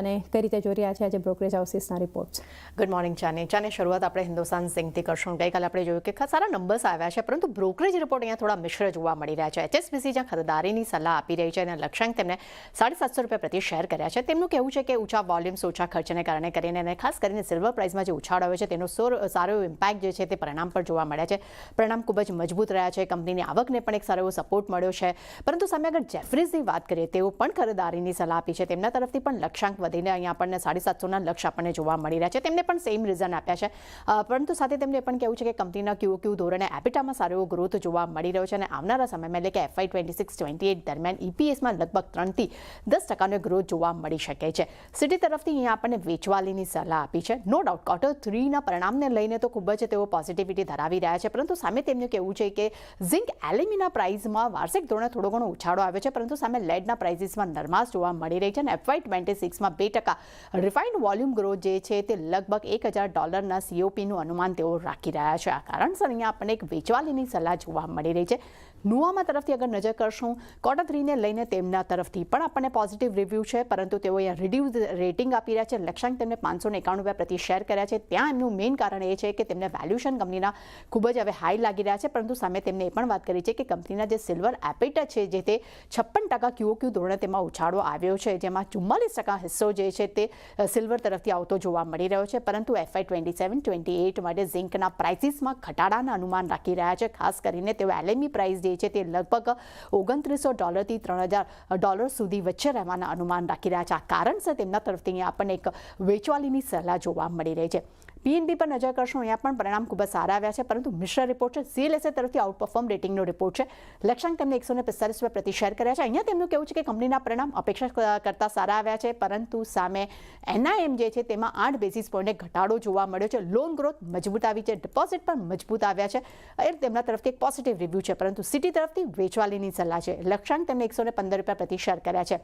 અને કઈ રીતે જોઈ રહ્યા છે આજે બ્રોકરેજ હાઉસીસના રિપોર્ટ્સ? ગુડ મોર્નિંગ ચાની શરૂઆત આપણે હિન્દુસ્તાન ઝિંકથી કરશું. ગઈકાલે આપણે જોયું કે સારા નંબર્સ આવ્યા છે, પરંતુ બ્રોકરેજ રિપોર્ટ અહીંયા થોડા મિશ્ર જોવા મળી રહ્યા છે. HSBC જ્યાં ખરીદારીની સલાહ આપી રહી છે અને લક્ષ્યાંક તેમને ₹750 પ્રતિ શેર કર્યા છે. તેમનું કહેવું છે કે ઊંચા વોલ્યુમ્સ, ઓછા ખર્ચને કારણે કરીને અને ખાસ કરીને સિલ્વર પ્રાઇસમાં જે ઉછાળ આવ્યો છે તેનો સારો ઇમ્પેક્ટ જે છે તે પરિણામ પર જોવા મળ્યા છે. પરિણામ ખૂબ જ મજબૂત રહ્યા છે. કંપનીની આવકને પણ એક સારો એવો સપોર્ટ મળ્યો છે. પરંતુ સામે અગર જેફરીઝની વાત કરીએ, તેઓ પણ ખરીદારીની સલાહ આપી છે. તેમના તરફથી પણ લક્ષ્યાંક વધીને અહીંયા આપણને 750 લક્ષ્ય આપણને જોવા મળી રહ્યા છે. તેમને પણ સેમ રીઝન આપ્યા છે, પરંતુ સાથે તેમને પણ કહેવું છે કે કંપનીના QOQ ધોરણે એબિટામાં સારો એવો ગ્રોથ જોવા મળી રહ્યો છે અને આવનારા સમયમાં એટલે કે FY 26-28 દરમિયાન EPSમાં લગભગ 3 થી 10% ગ્રોથ જોવા મળી શકે છે. સિટી તરફથી અહીંયા આપણને વેચવાલીની સલાહ આપી છે. નો ડાઉટ Q3ના પરિણામને લઈને તો ખૂબ જ તેઓ પોઝિટિવિટી ધરાવી રહ્યા છે, પરંતુ સામે તેમનું કહેવું છે કે ઝિંક એલ્યુમિના પ્રાઇસમાં વાર્ષિક ધોરણે થોડો ઘણો ઉછાળો આવ્યો છે, પરંતુ સામે લેડના પ્રાઇસીસમાં નરમાશ જોવા મળી રહી છે અને FY 26માં 2% રિફાઇન્ડ વોલ્યુમ ગ્રોથ જે છે તે લગભગ $1,000ના COPનું અનુમાન તેઓ રાખી રહ્યા છે. આ કારણસર અહીંયા આપણને એક વેચવાલીની સલાહ જોવા મળી રહી છે. નુઆમા તરફથી અગર નજર કરશું, Q3ને લઈને તેમના તરફથી પણ આપણને પોઝિટિવ રિવ્યૂ છે, પરંતુ તેઓ અહીંયા રિડ્યુઝ રેટિંગ આપી રહ્યા છે. લક્ષ્યાંક તેમને ₹591 પ્રતિ શેર કર્યા છે. ત્યાં એમનું મેઇન કારણ એ છે કે તેમને વેલ્યુએશન કંપનીના ખૂબ જ હવે હાઈ લાગી રહ્યા છે, પરંતુ સામે તેમને એ પણ વાત કરી છે કે કંપનીના જે સિલ્વર એપિટા છે જે તે 56% QOQ ધોરણે તેમાં ઉછાળો આવ્યો છે, જેમાં 44% હિસ્સો જે છે તે સિલ્વર તરફથી આવતો જોવા મળી રહ્યો છે. પરંતુ FY 27-28 માટે ઝિંકના પ્રાઇસીસમાં ઘટાડાના અનુમાન રાખી રહ્યા છે. ખાસ કરીને તેઓ LME પ્રાઇસ જે છે તે લગભગ $2,900 થી $3,000 સુધી વચ્ચે રહેવાના અનુમાન રાખી રહ્યા છે. આ કારણસર તેમના તરફથી અહીંયા આપણને એક વેચવાલીની સલાહ જોવા મળી રહી છે. PNB પર નજર કરશું, અહીંયા પણ પરિણામ ખૂબ જ સારા આવ્યા છે, પરંતુ મિશ્ર રિપોર્ટ છે. CLSA તરફથી આઉટપરફોર્મ રેટિંગનો રિપોર્ટ છે. લક્ષ્યાંક તેમને ₹145 પ્રતિ શેર કર્યા છે. અહીંયા તેમનું કહેવું છે કે કંપનીના પરિણામ અપેક્ષા કરતાં સારા આવ્યા છે, પરંતુ સામે NIM જે છે તેમાં 8 બેસિસ પોઈન્ટે ઘટાડો જોવા મળ્યો છે. લોન ગ્રોથ મજબૂત આવી છે, ડિપોઝિટ પણ મજબૂત આવ્યા છે. એ તેમના તરફથી એક પોઝિટિવ રિવ્યૂ છે, પરંતુ સિટી તરફથી વેચવાલીની સલાહ છે. લક્ષ્યાંક તેમને ₹115 પ્રતિ શેર કર્યા છે.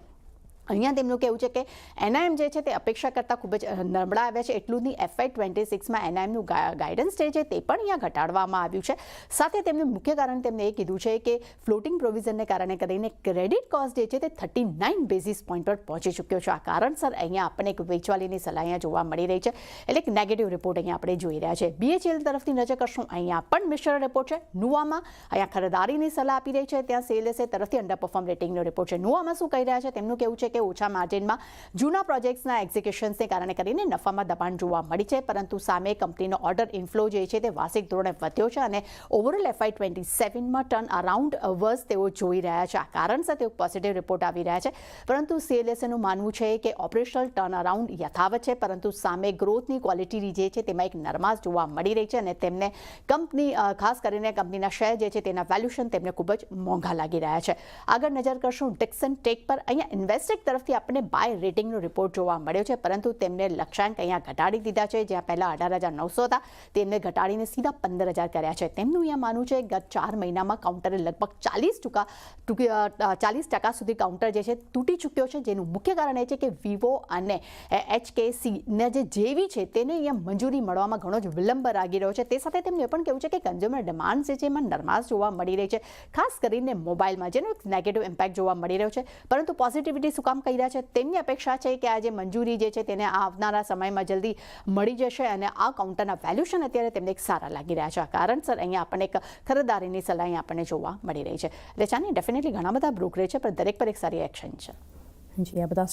અહીંયા તેમનું કહેવું છે કે NIM જે છે તે અપેક્ષા કરતાં ખૂબ જ નબળા આવ્યા છે. એટલું જ નહીં, FY 26માં NIMનું ગાઈડન્સ જે છે તે પણ અહીંયા ઘટાડવામાં આવ્યું છે. સાથે તેમનું મુખ્ય કારણ તેમને એ કીધું છે કે ફ્લોટિંગ પ્રોવિઝનને કારણે કરીને ક્રેડિટ કોસ્ટ જે છે તે 39 બેસિસ પોઈન્ટ પર પહોંચી ચૂક્યો છે. આ કારણસર અહીંયા આપણને એક વેચવાલીની સલાહ અહીંયા જોવા મળી રહી છે, એટલે એક નેગેટિવ રિપોર્ટ અહીંયા આપણે જોઈ રહ્યા છે. BHEL તરફથી નજર કરશું, અહીંયા પણ મિશ્ર રિપોર્ટ છે. નુઆમાં અહીંયા ખરીદારીની સલાહ આપી રહી છે. ત્યાં CLSA તરફથી અંડરપરફોર્મ રેટિંગનો રિપોર્ટ છે. નુઆમાં શું કહી રહ્યા છે? તેમનું કહેવું છે કે ઓછા માર્જિનમાં જૂના પ્રોજેક્ટ્સના એક્ઝિક્યુશન્સને કારણે કરીને નફામાં દબાણ જોવા મળી છે, પરંતુ સામે કંપનીનો ઓર્ડર ઇન્ફ્લો જે છે તે વાર્ષિક ધોરણે વધ્યો છે અને ઓવરઓલ FY 27માં ટર્ન અરાઉન્ડ વર્ષ તેઓ જોઈ રહ્યા છે. આ કારણસર તેઓ પોઝિટિવ રિપોર્ટ આવી રહ્યા છે, પરંતુ CLSAનું માનવું છે કે ઓપરેશનલ ટર્ન અરાઉન્ડ યથાવત છે, પરંતુ સામે ગ્રોથની ક્વોલિટી જે છે તેમાં એક નરમાશ જોવા મળી રહી છે અને તેમને કંપની ખાસ કરીને કંપનીના શેર જે છે તેના વેલ્યુએશન તેમને ખૂબ જ મોંઘા લાગી રહ્યા છે. આગળ નજર કરશું ડિક્સન ટેક પર. અહીંયા ઇન્વેસ્ટેક તરફથી આપણને બાય રેટિંગનો રિપોર્ટ જોવા મળ્યો છે, પરંતુ તેમને લક્ષ્યાંક અહીંયા ઘટાડી દીધા છે. જ્યાં પહેલાં 18,900 હતા, તેમને ઘટાડીને સીધા 15,000 કર્યા છે. તેમનું અહીંયા માનવું છે ગત 4 મહિનામાં કાઉન્ટરે લગભગ 40% સુધી કાઉન્ટર જે છે તૂટી ચૂક્યો છે, જેનું મુખ્ય કારણ એ છે કે વિવો અને HKCને જે JV છે તેને અહીંયા મંજૂરી મળવામાં ઘણો જ વિલંબ લાગી રહ્યો છે. તે સાથે તેમનું એ પણ કહેવું છે કે કન્ઝ્યુમર ડિમાન્ડ જે છે એમાં નરમાશ જોવા મળી રહી છે, ખાસ કરીને મોબાઈલમાં, જેનો એક નેગેટિવ ઇમ્પેક્ટ જોવા મળી રહ્યો છે. પરંતુ પોઝિટિવિટી શું કામ કહી રહ્યા છે? તેમની અપેક્ષા છે કે આ જે મંજૂરી જે છે તેને આવનારા સમયમાં જલ્દી મળી જશે અને આ કાઉન્ટરના વેલ્યુએશન અત્યારે તેમને એક સારા લાગી રહ્યા છે. આ કારણસર અહીંયા આપણને એક ખરીદારીની સલાહ અહીંયા આપણને જોવા મળી રહી છે. એટલે ચાની ડેફિનેટલી ઘણા બધા બ્રોકરેજ છે, પણ દરેક પર એક સારી એક્શન છે. જી, આ બધા